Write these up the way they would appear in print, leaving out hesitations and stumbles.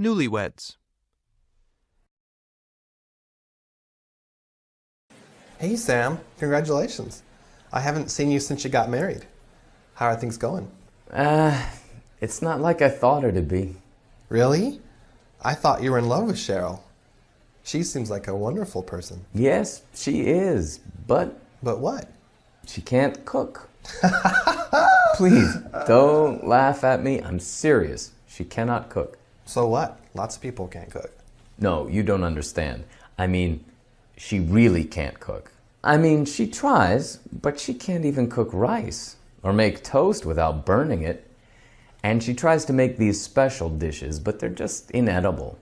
Newlyweds. Hey Sam, congratulations. I haven't seen you since you got married. How are things going? It's not like I thought it'd be. Really? I thought you were in love with Cheryl. She seems like a wonderful person. Yes, she is, but But what? she can't cook. Please, don't laugh at me. I'm serious. She cannot cook. So what? Lots of people can't cook. No, you don't understand. I mean, she really can't cook. I mean, she tries, but she can't even cook rice or make toast without burning it. And she tries to make these special dishes, but they're just inedible.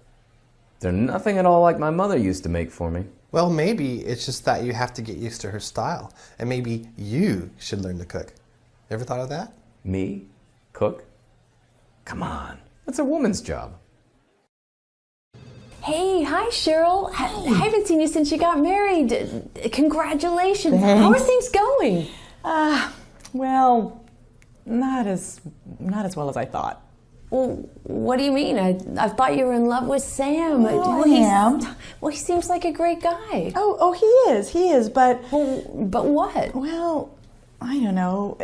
They're nothing at all like my mother used to make for me. Well, maybe it's just that you have to get used to her style. And maybe you should learn to cook. Ever thought of that? Me? Cook? Come on, that's a woman's job. Hey, hi Cheryl. I haven't seen you since you got married. Congratulations. Thanks. How are things going? Well, not as well as I thought. Well, what do you mean? I thought you were in love with Sam. Oh, I am. Well, he seems like a great guy. Oh, he is, but But what? well, I don't know.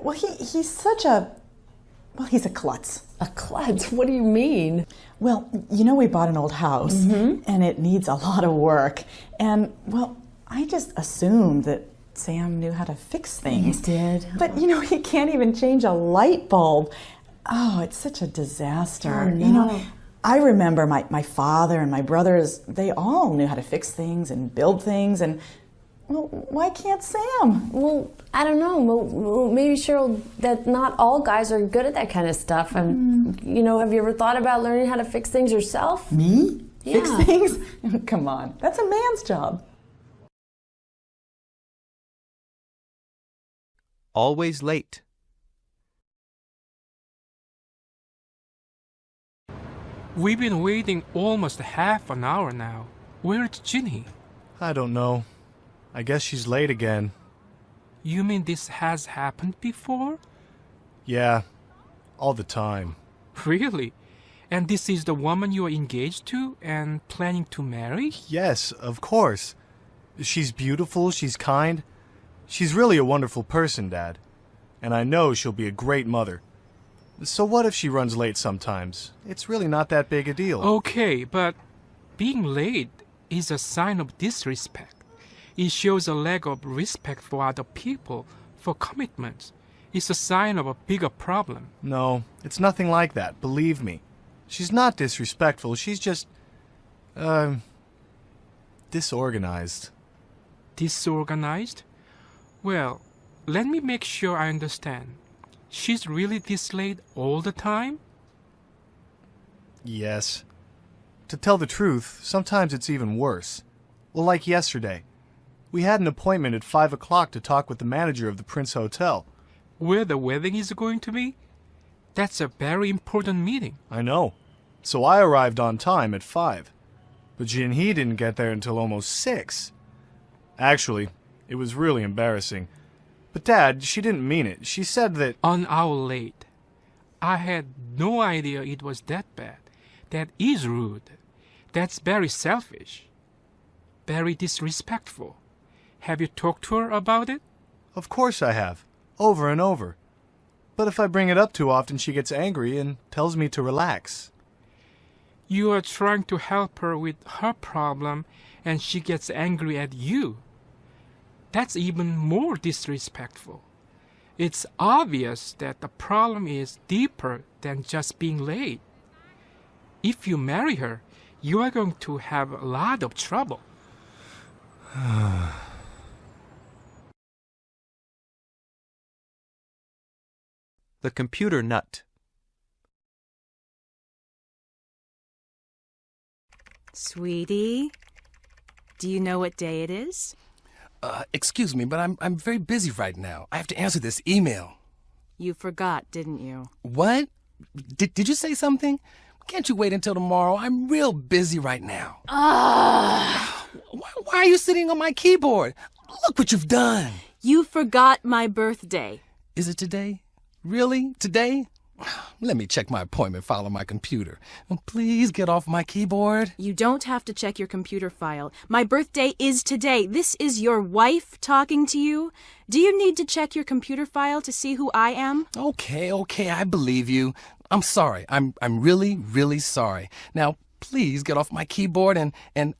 Well, he's such a he's a klutz. A klutz? What do you mean? Well, we bought an old house, and it needs a lot of work. And, well, I just assumed that Sam knew how to fix things. He did? But, he can't even change a light bulb. Oh, it's such a disaster. Oh, no. I remember my father and my brothers, they all knew how to fix things and build things, and, well, why can't Sam? Well, I don't know. Well, maybe, Cheryl, that not all guys are good at that kind of stuff. And, have you ever thought about learning how to fix things yourself? Me? Yeah. Fix things? Come on, that's a man's job. Always late. We've been waiting almost half an hour now. Where's Ginny? I don't know. I guess she's late again. You mean this has happened before? Yeah, all the time. Really? And this is the woman you are engaged to and planning to marry? Yes, of course. She's beautiful, she's kind. She's really a wonderful person, Dad. And I know she'll be a great mother. So what if she runs late sometimes? It's really not that big a deal. Okay, but being late is a sign of disrespect. It shows a lack of respect for other people, for commitments. It's a sign of a bigger problem. No, it's nothing like that, believe me. She's not disrespectful, she's just, disorganized. Disorganized? Well, let me make sure I understand. She's really this late all the time? Yes. To tell the truth, sometimes it's even worse. Well, like yesterday. We had an appointment at 5 o'clock to talk with the manager of the Prince Hotel. Where the wedding is going to be? That's a very important meeting. I know. So I arrived on time at 5. But Jinhee didn't get there until almost 6. Actually, it was really embarrassing. But Dad, she didn't mean it. She said that... An hour late. I had no idea it was that bad. That is rude. That's very selfish. Very disrespectful. Have you talked to her about it? Of course I have. Over and over. But if I bring it up too often, she gets angry and tells me to relax. You are trying to help her with her problem and she gets angry at you. That's even more disrespectful. It's obvious that the problem is deeper than just being late. If you marry her, you are going to have a lot of trouble. The computer nut. Sweetie, do you know what day it is? Excuse me, but I'm very busy right now. I have to answer this email. You forgot, didn't you? What? Did you say something? Can't you wait until tomorrow? I'm real busy right now. Why are you sitting on my keyboard? Look what you've done. You forgot my birthday. Is it today? Really? Today? Let me check my appointment file on my computer. Please get off my keyboard. You don't have to check your computer file. My birthday is today. This is your wife talking to you. Do you need to check your computer file to see who I am? Okay, I believe you. I'm sorry. I'm really, really sorry. Now, please get off my keyboard and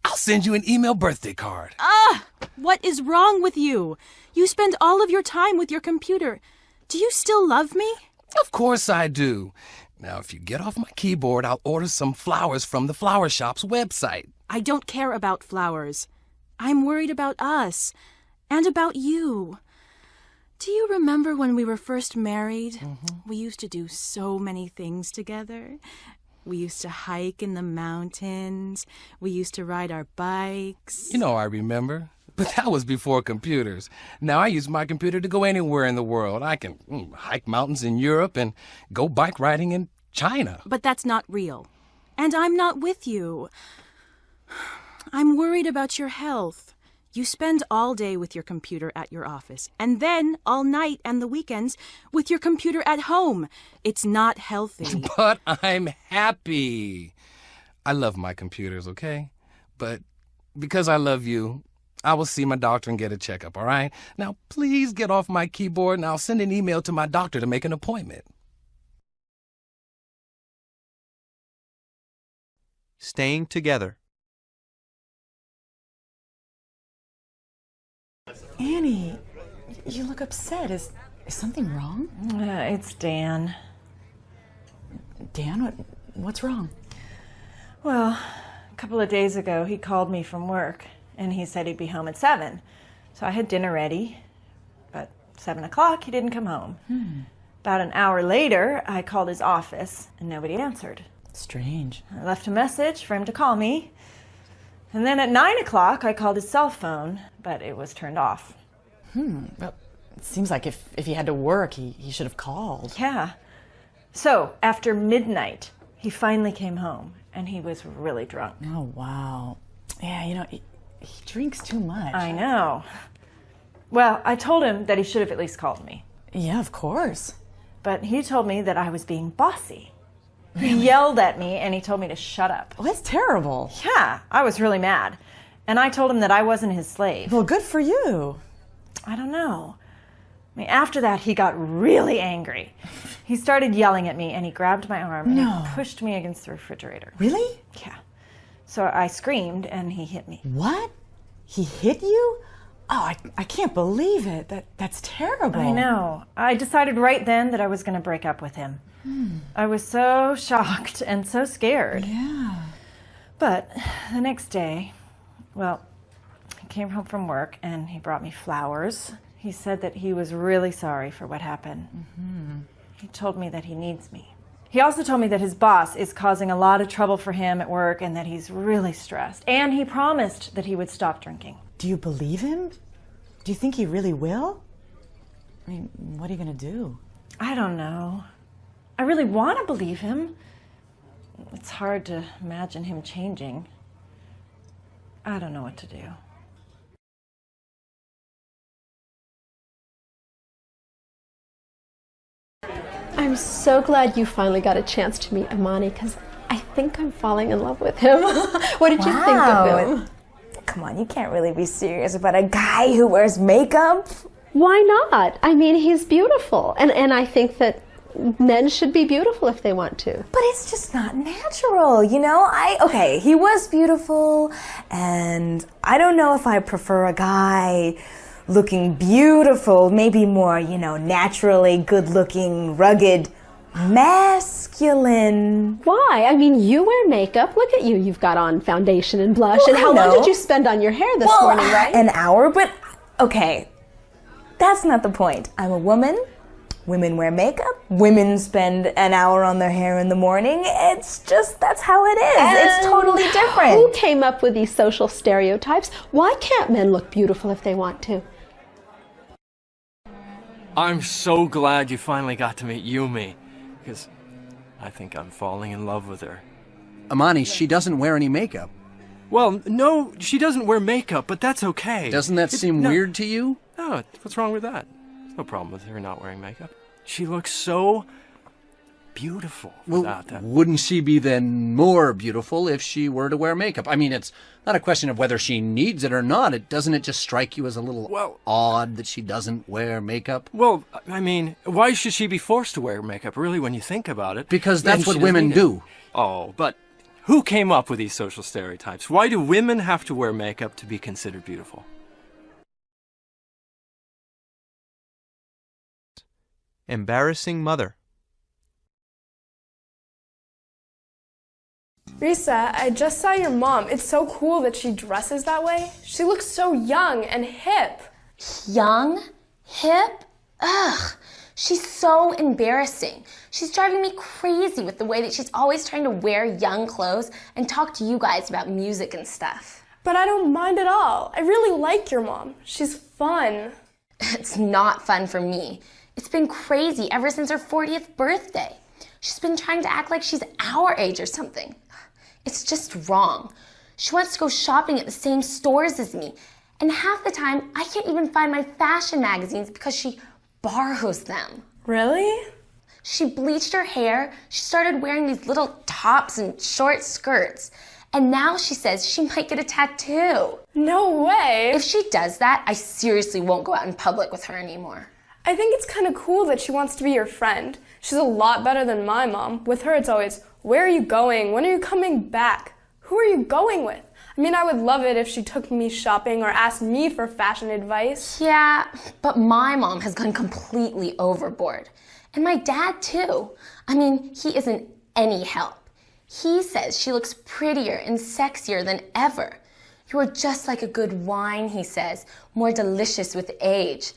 I'll send you an email birthday card. What is wrong with you? You spend all of your time with your computer. Do you still love me? Of course I do. Now, if you get off my keyboard, I'll order some flowers from the flower shop's website. I don't care about flowers. I'm worried about us and about you. Do you remember when we were first married? We used to do so many things together. We used to hike in the mountains. We used to ride our bikes. You know I remember. But that was before computers. Now I use my computer to go anywhere in the world. I can hike mountains in Europe and go bike riding in China. But that's not real. And I'm not with you. I'm worried about your health. You spend all day with your computer at your office, and then all night and the weekends with your computer at home. It's not healthy. But I'm happy. I love my computers, okay? But because I love you, I will see my doctor and get a checkup, all right? Now, please get off my keyboard, and I'll send an email to my doctor to make an appointment. Staying together. Annie, you look upset. Is something wrong? It's Dan. Dan, what's wrong? Well, a couple of days ago, he called me from work, and he said he'd be home at 7. So I had dinner ready, but 7 o'clock, he didn't come home. About an hour later, I called his office, and nobody answered. Strange. I left a message for him to call me. And then at 9 o'clock, I called his cell phone, but it was turned off. Well, it seems like if he had to work, he should have called. Yeah. So, after midnight, he finally came home, and he was really drunk. Oh, wow. Yeah, you know, he drinks too much. I know. Well, I told him that he should have at least called me. Yeah, of course. But he told me that I was being bossy. He yelled at me, and he told me to shut up. Well, that's terrible. Yeah, I was really mad. And I told him that I wasn't his slave. Well, good for you. I don't know. I mean, after that, he got really angry. He started yelling at me, and he grabbed my arm and he pushed me against the refrigerator. Really? Yeah. So I screamed, and he hit me. What? He hit you? Oh, I can't believe it. That's terrible. I know. I decided right then that I was going to break up with him. I was so shocked and so scared. Yeah. But the next day, well, he came home from work and he brought me flowers. He said that he was really sorry for what happened. He told me that he needs me. He also told me that his boss is causing a lot of trouble for him at work and that he's really stressed. And he promised that he would stop drinking. Do you believe him? Do you think he really will? I mean, what are you going to do? I don't know. I really want to believe him. It's hard to imagine him changing. I don't know what to do. I'm so glad you finally got a chance to meet Amani, because I think I'm falling in love with him. What did you think of him? Come on, you can't really be serious about a guy who wears makeup. Why not? I mean, he's beautiful. And I think that men should be beautiful if they want to. But it's just not natural, you know? Okay, he was beautiful, and I don't know if I prefer a guy looking beautiful, maybe more, you know, naturally good-looking, rugged, masculine. Why? I mean, you wear makeup. Look at you. You've got on foundation and blush. Well, and how long did you spend on your hair this morning, right? An hour, but okay. That's not the point. I'm a woman. Women wear makeup. Women spend an hour on their hair in the morning. It's just, that's how it is. It's totally different. Who came up with these social stereotypes? Why can't men look beautiful if they want to? I'm so glad you finally got to meet Yumi, because I think I'm falling in love with her. Amani, she doesn't wear any makeup. Well, no, she doesn't wear makeup, but that's okay. Doesn't that seem weird to you? No, what's wrong with that? There's no problem with her not wearing makeup. She looks so beautiful Well, without that. wouldn't she be then more beautiful if she were to wear makeup? I mean, it's not a question of whether she needs it or not. Doesn't it just strike you as a little odd that she doesn't wear makeup? Well, I mean, why should she be forced to wear makeup, really, when you think about it? Because that's And what she doesn't women need it. do. Oh, but who came up with these social stereotypes? Why do women have to wear makeup to be considered beautiful? Embarrassing mother. Risa, I just saw your mom. It's so cool that she dresses that way. She looks so young and hip. Young? Hip? Ugh. She's so embarrassing. She's driving me crazy with the way that she's always trying to wear young clothes and talk to you guys about music and stuff. But I don't mind at all. I really like your mom. She's fun. It's not fun for me. It's been crazy ever since her 40th birthday. She's been trying to act like she's our age or something. It's just wrong. She wants to go shopping at the same stores as me, and half the time I can't even find my fashion magazines because she borrows them. Really? She bleached her hair, she started wearing these little tops and short skirts, and now she says she might get a tattoo. No way! If she does that, I seriously won't go out in public with her anymore. I think it's kind of cool that she wants to be your friend. She's a lot better than my mom. With her, it's always, where are you going? When are you coming back? Who are you going with? I mean, I would love it if she took me shopping or asked me for fashion advice. Yeah, but my mom has gone completely overboard. And my dad, too. I mean, he isn't any help. He says she looks prettier and sexier than ever. You are just like a good wine, he says, more delicious with age.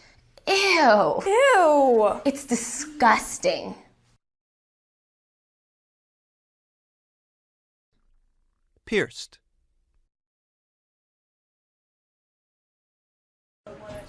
Ew. Ew. It's disgusting. Pierced.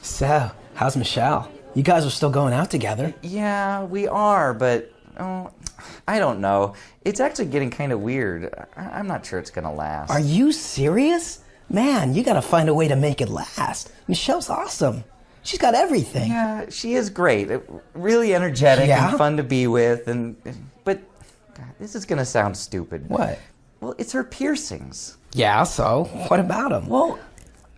So, how's Michelle? You guys are still going out together. Yeah, we are, but I don't know. It's actually getting kind of weird. I'm not sure it's gonna last. Are you serious? Man, you gotta find a way to make it last. Michelle's awesome. She's got everything. Yeah, she is great. Really energetic Yeah? and fun to be with, but God, this is gonna sound stupid. What? Well, it's her piercings. Yeah, so what about them? Well,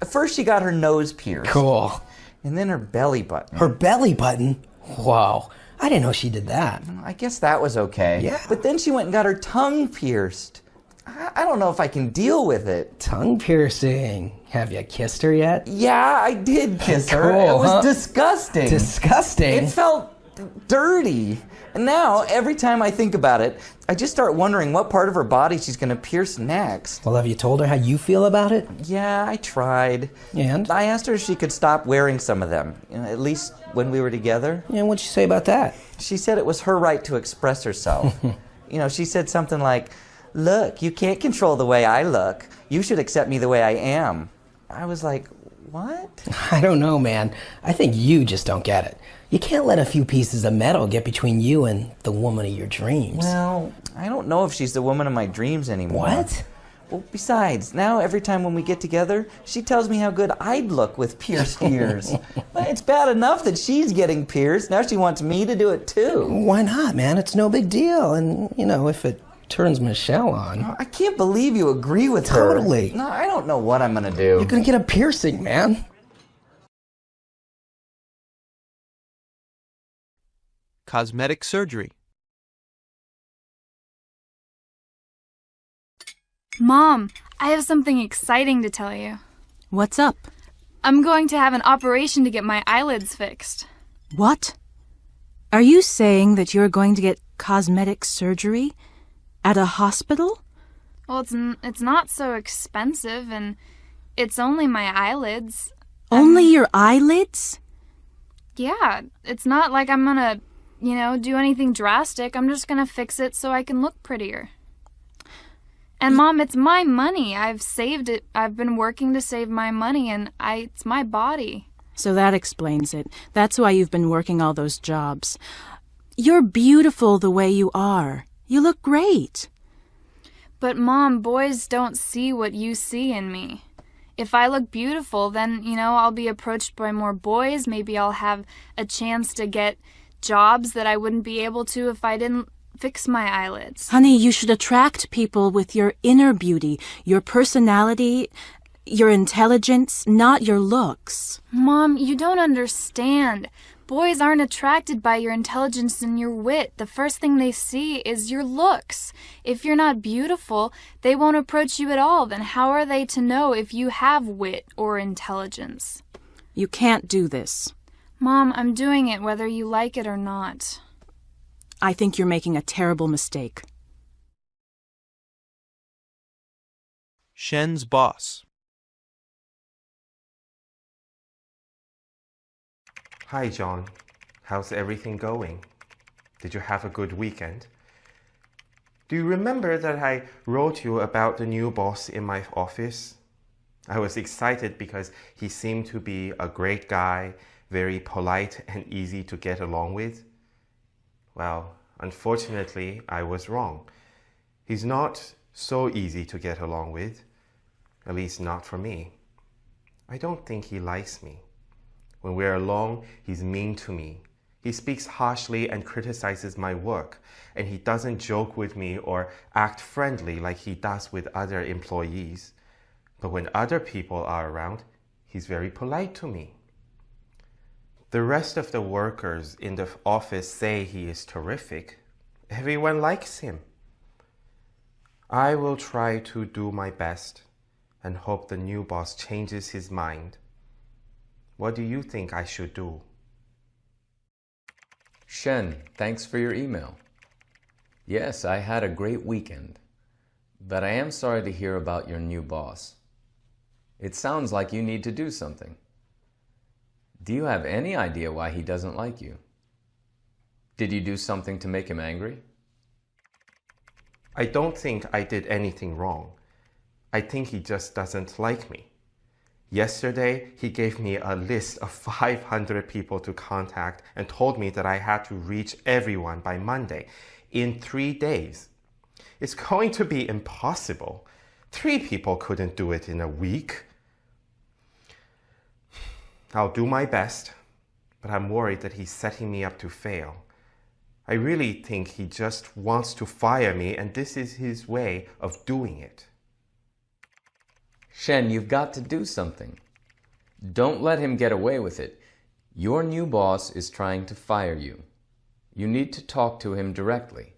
first she got her nose pierced. Cool. And then her belly button. Her belly button? Whoa. I didn't know she did that. I guess that was okay. Yeah. But then she went and got her tongue pierced. I don't know if I can deal with it. Tongue piercing. Have you kissed her yet? Yeah, I did kiss her. Cool, It was huh? disgusting. Disgusting? It felt dirty. And now, every time I think about it, I just start wondering what part of her body she's going to pierce next. Well, have you told her how you feel about it? Yeah, I tried. And? I asked her if she could stop wearing some of them, at least when we were together. Yeah, what'd she say about that? She said it was her right to express herself. She said something like, "Look, you can't control the way I look. You should accept me the way I am." I was like, what? I don't know, man. I think you just don't get it. You can't let a few pieces of metal get between you and the woman of your dreams. Well, I don't know if she's the woman of my dreams anymore. What? Well, besides, now every time when we get together, she tells me how good I'd look with pierced ears. Well, it's bad enough that she's getting pierced. Now she wants me to do it too. Why not, man? It's no big deal. And, if it turns Michelle on. I can't believe you agree with her. Totally. No, I don't know what I'm going to do. You're going to get a piercing, man. Cosmetic surgery. Mom, I have something exciting to tell you. What's up? I'm going to have an operation to get my eyelids fixed. What? Are you saying that you're going to get cosmetic surgery? At a hospital? Well, it's not so expensive, and it's only my eyelids. Only your eyelids? Yeah, it's not like I'm gonna, do anything drastic. I'm just gonna fix it so I can look prettier. And Mom, it's my money. I've saved it. I've been working to save my money, and it's my body. So that explains it. That's why you've been working all those jobs. You're beautiful the way you are. You look great. But Mom, boys don't see what you see in me. If I look beautiful, then, I'll be approached by more boys. Maybe I'll have a chance to get jobs that I wouldn't be able to if I didn't fix my eyelids. Honey, you should attract people with your inner beauty, your personality, your intelligence, not your looks. Mom, you don't understand. Boys aren't attracted by your intelligence and your wit. The first thing they see is your looks. If you're not beautiful, they won't approach you at all. Then how are they to know if you have wit or intelligence? You can't do this. Mom, I'm doing it whether you like it or not. I think you're making a terrible mistake. Shen's boss. Hi, John. How's everything going? Did you have a good weekend? Do you remember that I wrote you about the new boss in my office? I was excited because he seemed to be a great guy, very polite and easy to get along with. Well, unfortunately, I was wrong. He's not so easy to get along with, at least not for me. I don't think he likes me. When we're alone, he's mean to me. He speaks harshly and criticizes my work, and he doesn't joke with me or act friendly like he does with other employees. But when other people are around, he's very polite to me. The rest of the workers in the office say he is terrific. Everyone likes him. I will try to do my best and hope the new boss changes his mind. What do you think I should do? Shen, thanks for your email. Yes, I had a great weekend, but I am sorry to hear about your new boss. It sounds like you need to do something. Do you have any idea why he doesn't like you? Did you do something to make him angry? I don't think I did anything wrong. I think he just doesn't like me. Yesterday, he gave me a list of 500 people to contact and told me that I had to reach everyone by Monday in 3 days. It's going to be impossible. 3 people couldn't do it in a week. I'll do my best, but I'm worried that he's setting me up to fail. I really think he just wants to fire me, and this is his way of doing it. Shen, you've got to do something. Don't let him get away with it. Your new boss is trying to fire you. You need to talk to him directly.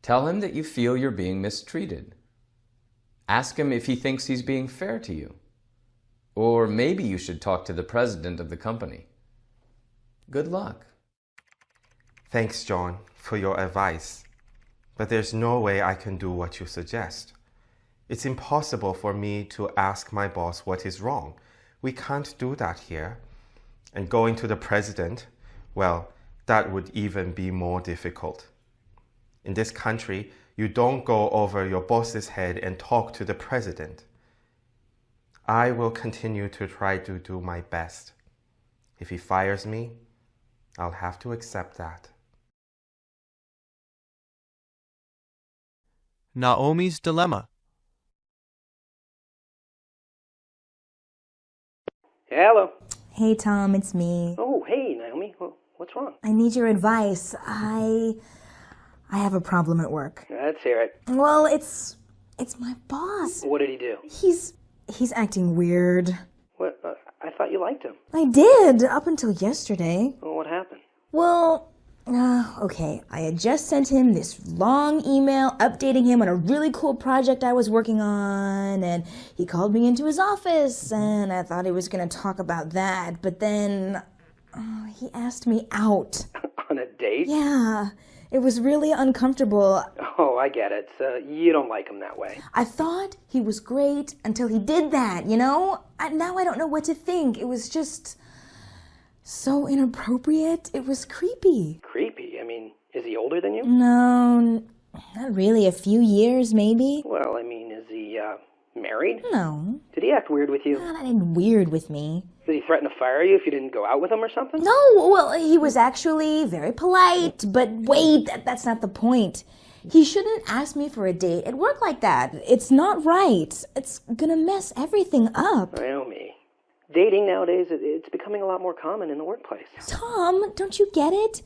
Tell him that you feel you're being mistreated. Ask him if he thinks he's being fair to you. Or maybe you should talk to the president of the company. Good luck. Thanks, John, for your advice. But there's no way I can do what you suggest. It's impossible for me to ask my boss what is wrong. We can't do that here. And going to the president, well, that would even be more difficult. In this country, you don't go over your boss's head and talk to the president. I will continue to try to do my best. If he fires me, I'll have to accept that. Naomi's dilemma. Hello. Hey, Tom, it's me. Oh, hey, Naomi. What's wrong? I need your advice. I have a problem at work. Let's hear it. Well, it's my boss. What did he do? He's acting weird. What? I thought you liked him. I did, up until yesterday. Well, what happened? Well, okay, I had just sent him this long email updating him on a really cool project I was working on, and he called me into his office, and I thought he was going to talk about that, but then he asked me out. On a date? Yeah, it was really uncomfortable. Oh, I get it. So you don't like him that way. I thought he was great until he did that, you know? Now I don't know what to think. It was just so inappropriate. It was creepy. Creepy? I mean, is he older than you? No, not really. A few years, maybe. Well, I mean, is he married? No. Did he act weird with you? Not anything weird with me. Did he threaten to fire you if you didn't go out with him or something? No, well, he was actually very polite. But wait, that's not the point. He shouldn't ask me for a date at work like that. It's not right. It's gonna mess everything up. Naomi, dating nowadays, it's becoming a lot more common in the workplace. Tom, don't you get it?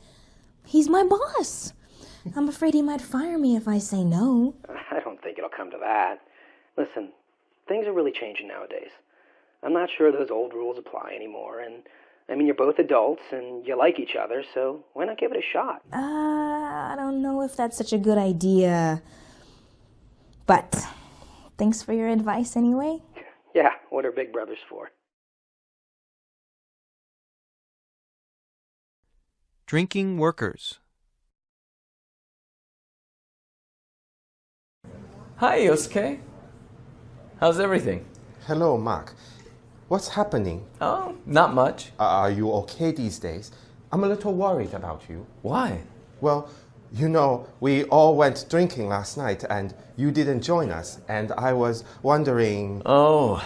He's my boss. I'm afraid he might fire me if I say no. I don't think it'll come to that. Listen, things are really changing nowadays. I'm not sure those old rules apply anymore, and I mean, you're both adults and you like each other, so why not give it a shot? I don't know if that's such a good idea. But thanks for your advice anyway. Yeah, what are big brothers for? Drinking workers. Hi, Yosuke. How's everything? Hello, Mark. What's happening? Oh, not much. Are you okay these days? I'm a little worried about you. Why? Well, you know, we all went drinking last night and you didn't join us, and I was wondering... Oh,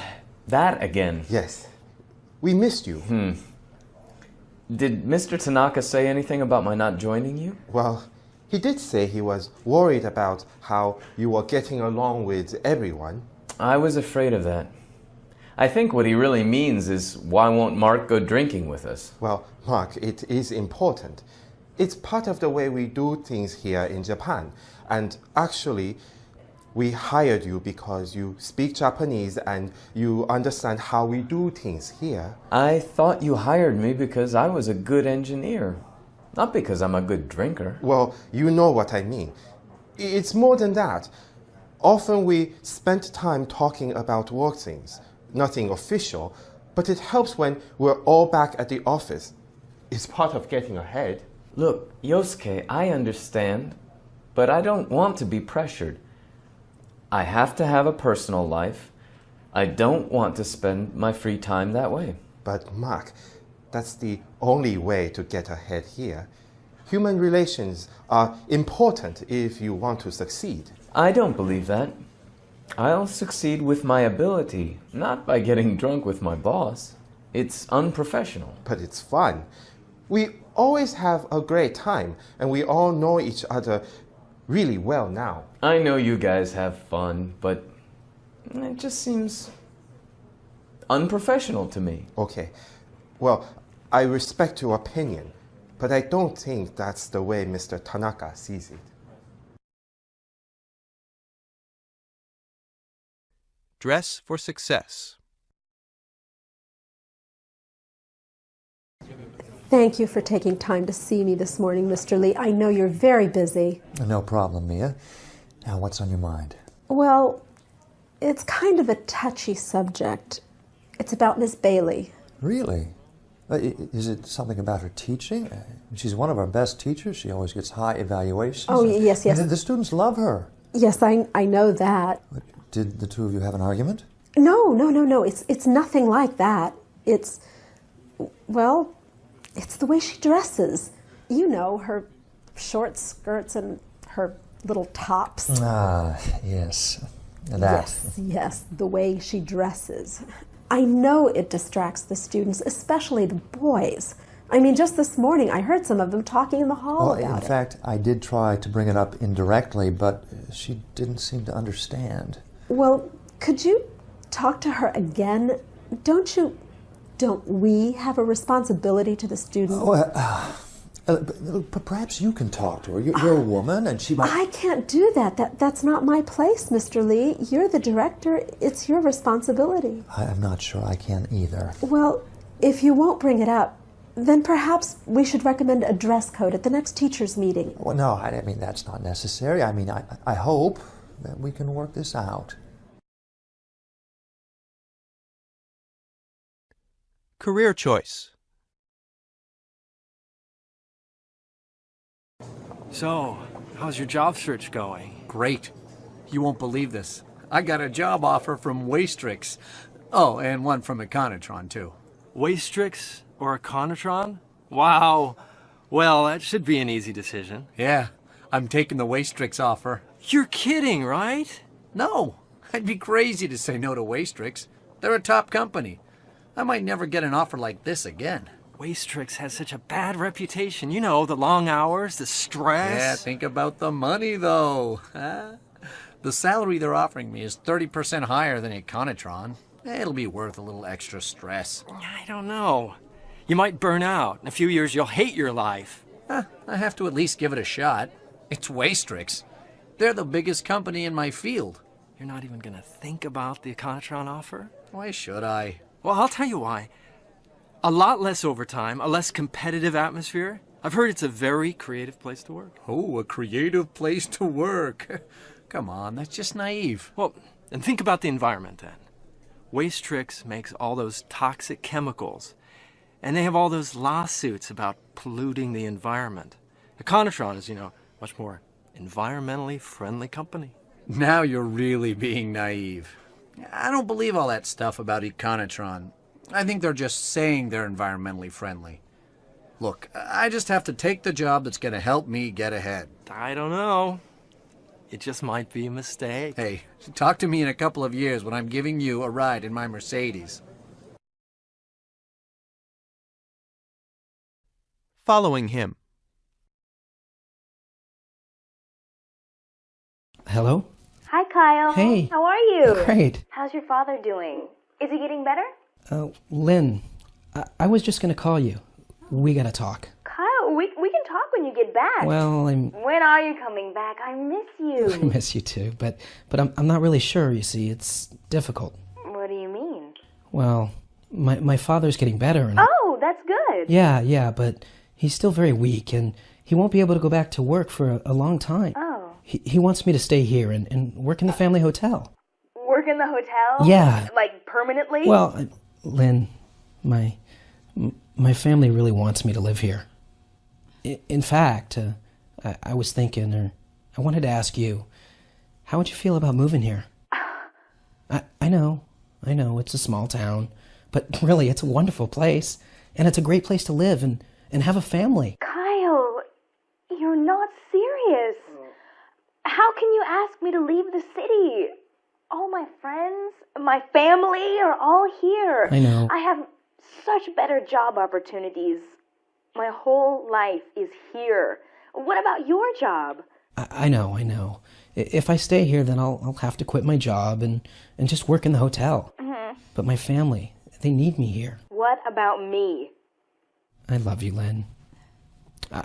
that again. Yes. We missed you. Did Mr. Tanaka say anything about my not joining you? Well, he did say he was worried about how you were getting along with everyone. I was afraid of that. I think what he really means is, why won't Mark go drinking with us? Well, Mark, it is important. It's part of the way we do things here in Japan. And actually, we hired you because you speak Japanese and you understand how we do things here. I thought you hired me because I was a good engineer, not because I'm a good drinker. Well, you know what I mean. It's more than that. Often we spend time talking about work things. Nothing official, but it helps when we're all back at the office. It's part of getting ahead. Look, Yosuke, I understand, but I don't want to be pressured. I have to have a personal life. I don't want to spend my free time that way. But Mark, that's the only way to get ahead here. Human relations are important if you want to succeed. I don't believe that. I'll succeed with my ability, not by getting drunk with my boss. It's unprofessional. But it's fun. We always have a great time, and we all know each other really well now. I know you guys have fun, but it just seems unprofessional to me. Okay. Well, I respect your opinion, but I don't think that's the way Mr. Tanaka sees it. Dress for success. Thank you for taking time to see me this morning, Mr. Lee. I know you're very busy. No problem, Mia. Now, what's on your mind? Well, it's kind of a touchy subject. It's about Miss Bailey. Really? Is it something about her teaching? She's one of our best teachers. She always gets high evaluations. Oh, yes, yes. The students love her. Yes, I know that. Did the two of you have an argument? No. It's nothing like that. It's the way she dresses. You know, her short skirts and her little tops. Ah, yes. That. Yes, the way she dresses. I know it distracts the students, especially the boys. I mean, just this morning I heard some of them talking in the hall about it. In fact, I did try to bring it up indirectly, but she didn't seem to understand. Well, could you talk to her again? Don't we have a responsibility to the students? Perhaps you can talk to her. You're a woman, and she might... I can't do that. That's not my place, Mr. Lee. You're the director. It's your responsibility. I'm not sure I can either. Well, if you won't bring it up, then perhaps we should recommend a dress code at the next teachers' meeting. Well, no, I mean, that's not necessary. I mean, I hope that we can work this out. Career choice. So, how's your job search going? Great. You won't believe this. I got a job offer from Wastrix. Oh, and one from Econotron, too. Wastrix or Econotron? Wow. Well, that should be an easy decision. Yeah, I'm taking the Wastrix offer. You're kidding, right? No. I'd be crazy to say no to Wastrix. They're a top company. I might never get an offer like this again. Wastrix has such a bad reputation. You know, the long hours, the stress. Yeah, think about the money, though. The salary they're offering me is 30% higher than Econotron. It'll be worth a little extra stress. I don't know. You might burn out. In a few years, you'll hate your life. I have to at least give it a shot. It's Wastrix. They're the biggest company in my field. You're not even gonna think about the Econotron offer? Why should I? Well, I'll tell you why. A lot less overtime, a less competitive atmosphere. I've heard it's a very creative place to work. Oh, a creative place to work. Come on, that's just naive. Well, and think about the environment then. Wastrix makes all those toxic chemicals, and they have all those lawsuits about polluting the environment. Econotron is, much more environmentally friendly company. Now you're really being naive. I don't believe all that stuff about Econotron. I think they're just saying they're environmentally friendly. Look, I just have to take the job that's going to help me get ahead. I don't know. It just might be a mistake. Hey, talk to me in a couple of years when I'm giving you a ride in my Mercedes. Following him. Hello? Hi, Kyle. Hey. How are you? Great. How's your father doing? Is he getting better? Lynn, I was just going to call you. We got to talk. Kyle, we can talk when you get back. Well, When are you coming back? I miss you. I miss you too, but I'm not really sure, you see. It's difficult. What do you mean? Well, my father's getting better. And Oh, that's good. Yeah, but he's still very weak, and he won't be able to go back to work for a long time. Oh. He wants me to stay here and work in the family hotel. Work in the hotel? Yeah. Like permanently? Well, Lynn, my family really wants me to live here. In fact, I was thinking, or I wanted to ask you, how would you feel about moving here? I know, it's a small town, but really, it's a wonderful place, and it's a great place to live and have a family. Kyle, you're not serious. How can you ask me to leave the city? All my friends, my family are all here. I know. I have such better job opportunities. My whole life is here. What about your job? I know. If I stay here, then I'll have to quit my job and just work in the hotel. Mm-hmm. But my family, they need me here. What about me? I love you, Lynn.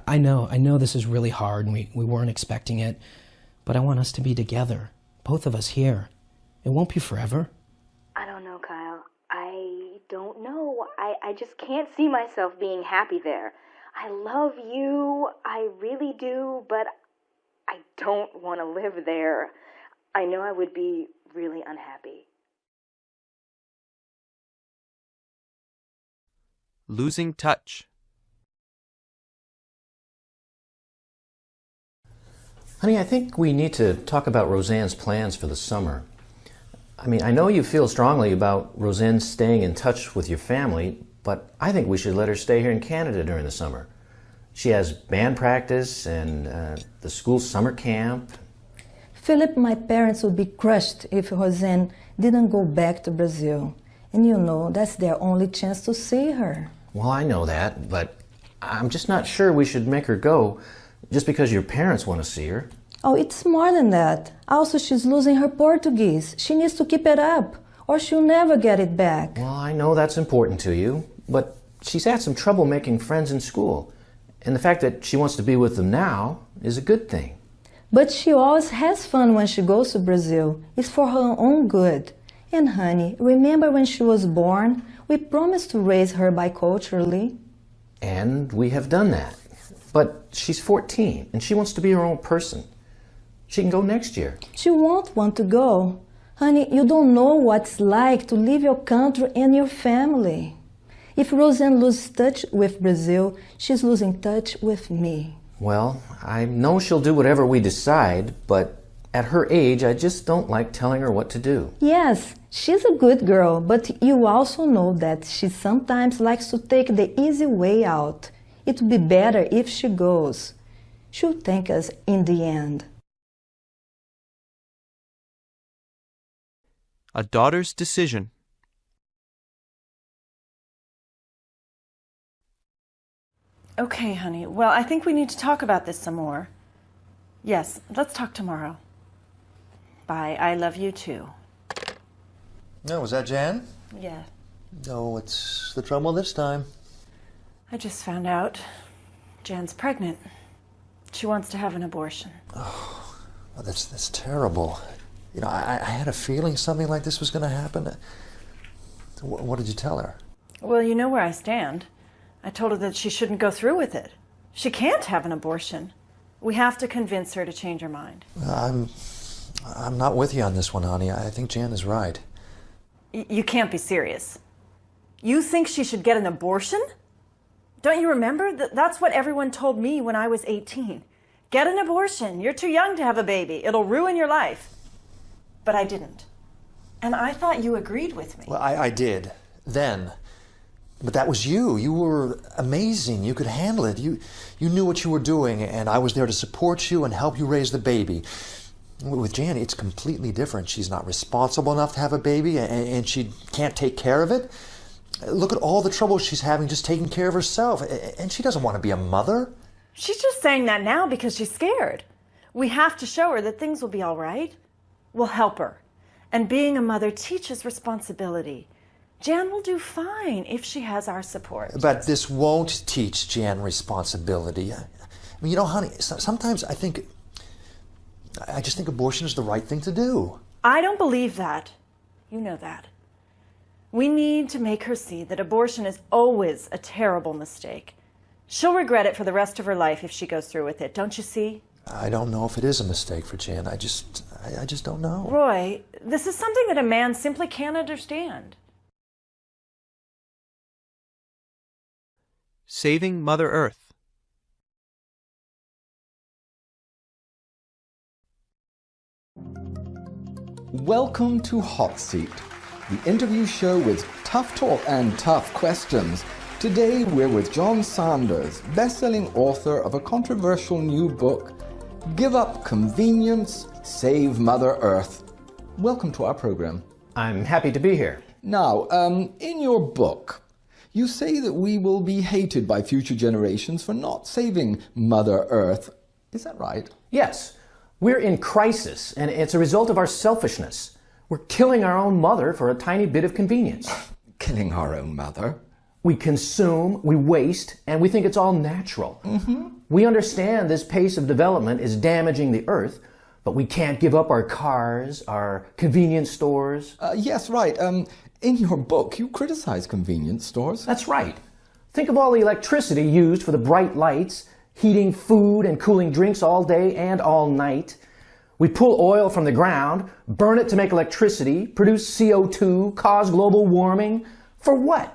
I know this is really hard and we weren't expecting it, but I want us to be together, both of us here. It won't be forever. I don't know, Kyle. I don't know. I just can't see myself being happy there. I love you, I really do, but I don't want to live there. I know I would be really unhappy. Losing touch. Honey, I think we need to talk about Roseanne's plans for the summer. I know you feel strongly about Roseanne staying in touch with your family, but I think we should let her stay here in Canada during the summer. She has band practice and the school summer camp. Philip, my parents would be crushed if Roseanne didn't go back to Brazil. And that's their only chance to see her. Well, I know that, but I'm just not sure we should make her go just because your parents want to see her. Oh, it's more than that. Also, she's losing her Portuguese. She needs to keep it up, or she'll never get it back. Well, I know that's important to you, but she's had some trouble making friends in school. And the fact that she wants to be with them now is a good thing. But she always has fun when she goes to Brazil. It's for her own good. And honey, remember when she was born? We promised to raise her biculturally. And we have done that. But she's 14, and she wants to be her own person. She can go next year. She won't want to go. Honey, you don't know what it's like to leave your country and your family. If Roseanne loses touch with Brazil, she's losing touch with me. Well, I know she'll do whatever we decide, but at her age, I just don't like telling her what to do. Yes, she's a good girl, but you also know that she sometimes likes to take the easy way out. It would be better if she goes. She'll thank us in the end. A daughter's decision. Okay, honey. Well, I think we need to talk about this some more. Yes, let's talk tomorrow. Bye. I love you too. No, was that Jan? Yeah. No, what's the trouble this time? I just found out Jan's pregnant. She wants to have an abortion. Oh, that's terrible. You know, I had a feeling something like this was going to happen. What did you tell her? Well, you know where I stand. I told her that she shouldn't go through with it. She can't have an abortion. We have to convince her to change her mind. I'm not with you on this one, honey. I think Jan is right. You can't be serious. You think she should get an abortion? Don't you remember? That's what everyone told me when I was 18. Get an abortion. You're too young to have a baby. It'll ruin your life. But I didn't. And I thought you agreed with me. Well, I did. Then. But that was you. You were amazing. You could handle it. You knew what you were doing, and I was there to support you and help you raise the baby. With Jan, it's completely different. She's not responsible enough to have a baby, and she can't take care of it. Look at all the trouble she's having just taking care of herself, and she doesn't want to be a mother. She's just saying that now because she's scared. We have to show her that things will be all right. We'll help her. And being a mother teaches responsibility. Jan will do fine if she has our support. But this won't teach Jan responsibility. I mean, you know, honey, sometimes I just think abortion is the right thing to do. I don't believe that. You know that. We need to make her see that abortion is always a terrible mistake. She'll regret it for the rest of her life if she goes through with it, don't you see? I don't know if it is a mistake for Jan. I just don't know. Roy, this is something that a man simply can't understand. Saving Mother Earth. Welcome to Hot Seat, the interview show with tough talk and tough questions. Today we're with John Sanders, best-selling author of a controversial new book, Give Up Convenience, Save Mother Earth. Welcome to our program. I'm happy to be here. Now, in your book, you say that we will be hated by future generations for not saving Mother Earth. Is that right? Yes. We're in crisis, and it's a result of our selfishness. We're killing our own mother for a tiny bit of convenience. Killing our own mother? We consume, we waste, and we think it's all natural. We understand this pace of development is damaging the earth, but we can't give up our cars, our convenience stores. Yes, right. In your book, you criticize convenience stores. That's right. Think of all the electricity used for the bright lights, heating food and cooling drinks all day and all night. We pull oil from the ground, burn it to make electricity, produce CO2, cause global warming. For what?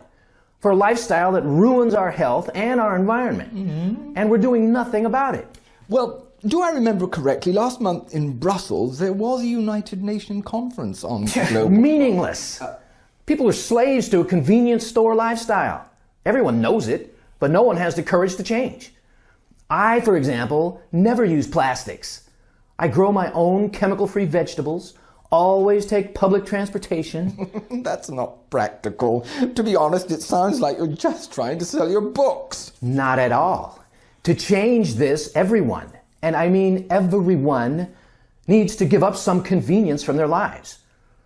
For a lifestyle that ruins our health and our environment. And we're doing nothing about it. Well, do I remember correctly, last month in Brussels, there was a United Nations conference on global... Meaningless. People are slaves to a convenience store lifestyle. Everyone knows it, but no one has the courage to change. I, for example, never use plastics. I grow my own chemical-free vegetables, always take public transportation. That's not practical. To be honest, it sounds like you're just trying to sell your books. Not at all. To change this, everyone, and I mean everyone, needs to give up some convenience from their lives.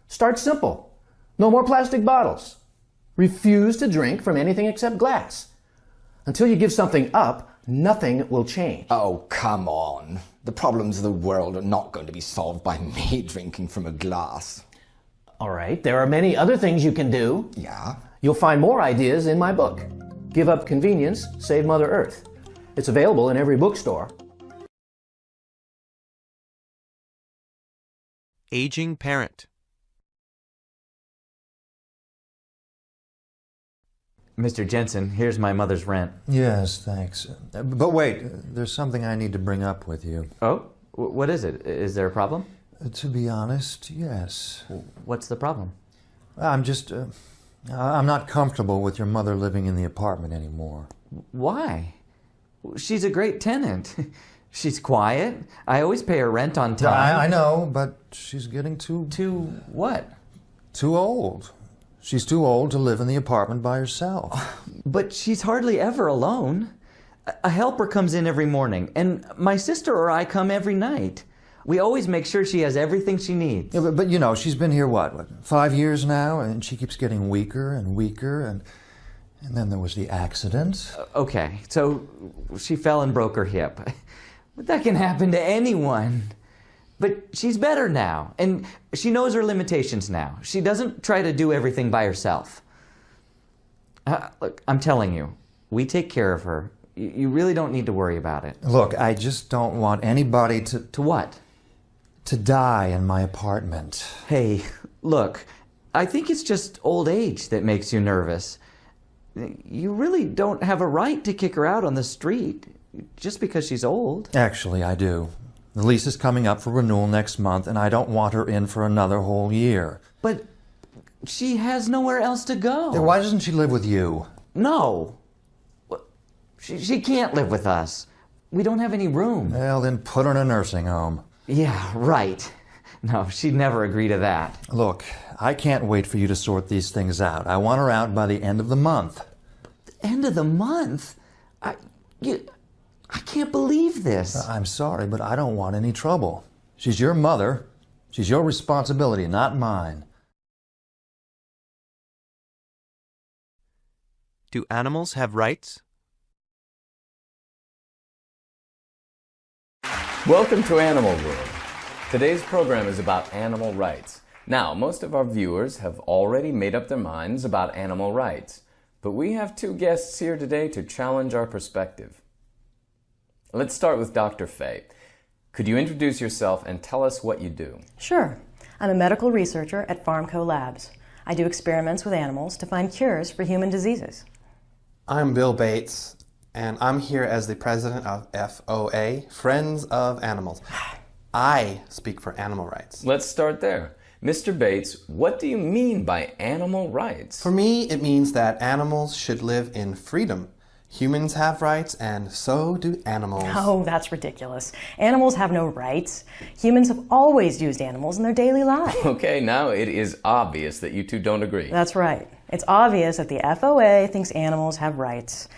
Start simple. No more plastic bottles. Refuse to drink from anything except glass. Until you give something up, nothing will change. Oh, come on. The problems of the world are not going to be solved by me drinking from a glass. All right, there are many other things you can do. Yeah? You'll find more ideas in my book, Give Up Convenience, Save Mother Earth. It's available in every bookstore. Aging Parent. Mr. Jensen, here's my mother's rent. Yes, thanks. But wait, there's something I need to bring up with you. Oh? What is it? Is there a problem? To be honest, yes. What's the problem? I'm not comfortable with your mother living in the apartment anymore. Why? She's a great tenant. She's quiet. I always pay her rent on time. I know, but she's getting too... Too what? Too old. She's too old to live in the apartment by herself. But she's hardly ever alone. A helper comes in every morning, and my sister or I come every night. We always make sure she has everything she needs. Yeah, but you know, she's been here, what, 5 years now? And she keeps getting weaker and weaker, and then there was the accident. Okay, so she fell and broke her hip. But that can happen to anyone. But she's better now, and she knows her limitations now. She doesn't try to do everything by herself. Look, I'm telling you, we take care of her. You really don't need to worry about it. Look, I just don't want anybody to... To what? To die in my apartment. Hey, look, I think it's just old age that makes you nervous. You really don't have a right to kick her out on the street just because she's old. Actually, I do. The lease is coming up for renewal next month, and I don't want her in for another whole year. But she has nowhere else to go. Then why doesn't she live with you? No. She can't live with us. We don't have any room. Well, then put her in a nursing home. Yeah, right. No, she'd never agree to that. Look, I can't wait for you to sort these things out. I want her out by the end of the month. The end of the month? I can't believe this. I'm sorry, but I don't want any trouble. She's your mother. She's your responsibility, not mine. Do animals have rights? Welcome to Animal World. Today's program is about animal rights. Now, most of our viewers have already made up their minds about animal rights, but we have two guests here today to challenge our perspective. Let's start with Dr. Fay. Could you introduce yourself and tell us what you do? Sure. I'm a medical researcher at Pharmco Labs. I do experiments with animals to find cures for human diseases. I'm Bill Bates, and I'm here as the president of FOA, Friends of Animals. I speak for animal rights. Let's start there. Mr. Bates, what do you mean by animal rights? For me, it means that animals should live in freedom. Humans have rights, and so do animals. Oh, that's ridiculous. Animals have no rights. Humans have always used animals in their daily lives. Okay, now it is obvious that you two don't agree. That's right. It's obvious that the FOA thinks animals have rights.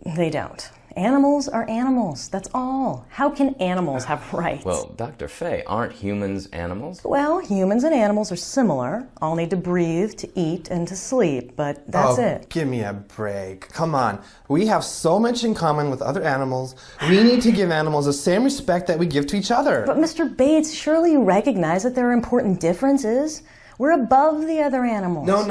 They don't. Animals are animals, that's all. How can animals have rights? Well, Dr. Fay, aren't humans animals? Well, humans and animals are similar. All need to breathe, to eat, and to sleep, but that's it. Give me a break. Come on. We have so much in common with other animals. We need to give animals the same respect that we give to each other. But Mr. Bates, surely you recognize that there are important differences. We're above the other animals. No.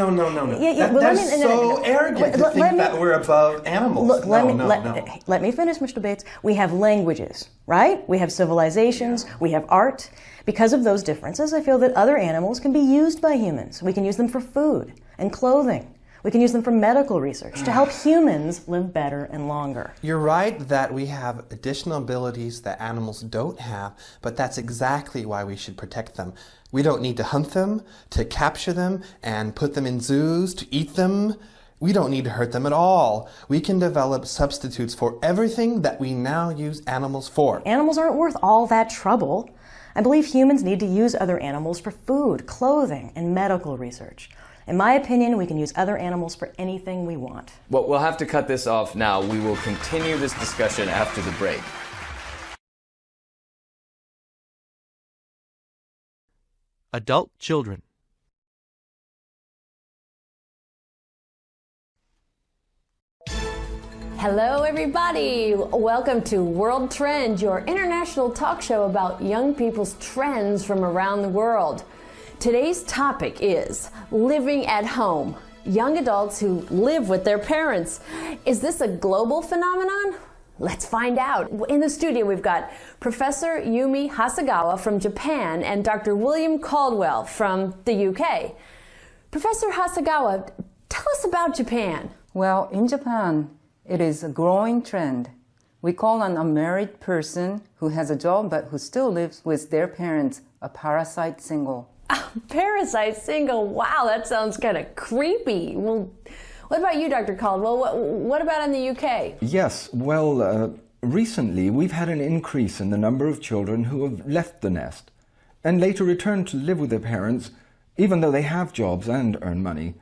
That's so arrogant to think that we're above animals. Look, let me finish, Mr. Bates. We have languages, right? We have civilizations, we have art. Because of those differences, I feel that other animals can be used by humans. We can use them for food and clothing. We can use them for medical research to help humans live better and longer. You're right that we have additional abilities that animals don't have, but that's exactly why we should protect them. We don't need to hunt them, to capture them, and put them in zoos, to eat them. We don't need to hurt them at all. We can develop substitutes for everything that we now use animals for. Animals aren't worth all that trouble. I believe humans need to use other animals for food, clothing, and medical research. In my opinion, we can use other animals for anything we want. Well, we'll have to cut this off now. We will continue this discussion after the break. Adult children. Hello, everybody. Welcome to World Trend, your international talk show about young people's trends from around the world. Today's topic is living at home. Young adults who live with their parents. Is this a global phenomenon? Let's find out. In the studio, we've got Professor Yumi Hasegawa from Japan and Dr. William Caldwell from the UK. Professor Hasegawa, tell us about Japan. Well, in Japan, it is a growing trend. We call an unmarried person who has a job but who still lives with their parents a parasite single. Parasite single? Wow, that sounds kind of creepy. Well, what about you, Dr. Caldwell? What about in the UK? Yes, well, recently we've had an increase in the number of children who have left the nest and later returned to live with their parents, even though they have jobs and earn money.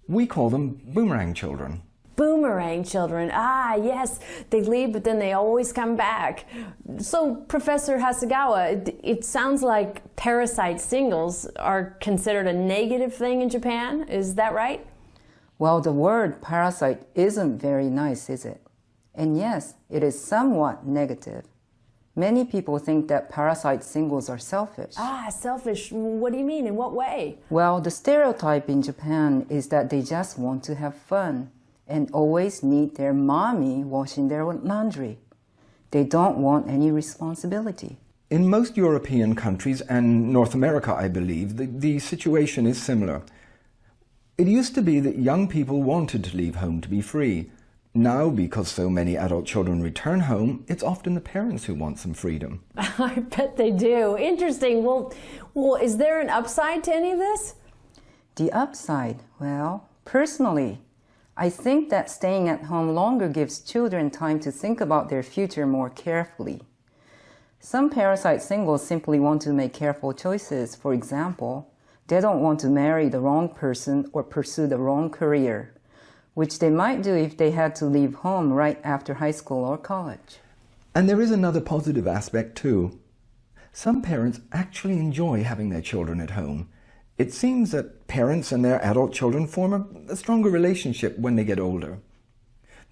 We call them boomerang children. Boomerang children. Ah, yes, they leave, but then they always come back. So, Professor Hasegawa, it sounds like parasite singles are considered a negative thing in Japan. Is that right? Well, the word parasite isn't very nice, is it? And yes, it is somewhat negative. Many people think that parasite singles are selfish. Ah, selfish. What do you mean? In what way? Well, the stereotype in Japan is that they just want to have fun and always need their mommy washing their laundry. They don't want any responsibility. In most European countries and North America, I believe, the situation is similar. It used to be that young people wanted to leave home to be free. Now, because so many adult children return home, it's often the parents who want some freedom. I bet they do. Interesting. Well, is there an upside to any of this? The upside? Well, personally, I think that staying at home longer gives children time to think about their future more carefully. Some parasite singles simply want to make careful choices. For example, they don't want to marry the wrong person or pursue the wrong career, which they might do if they had to leave home right after high school or college. And there is another positive aspect too. Some parents actually enjoy having their children at home. It seems that parents and their adult children form a stronger relationship when they get older.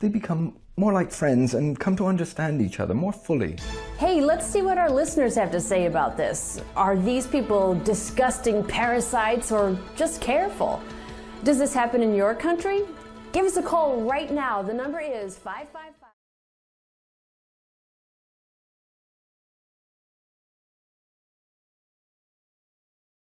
They become more like friends and come to understand each other more fully. Hey, let's see what our listeners have to say about this. Are these people disgusting parasites or just careful? Does this happen in your country? Give us a call right now. The number is 555.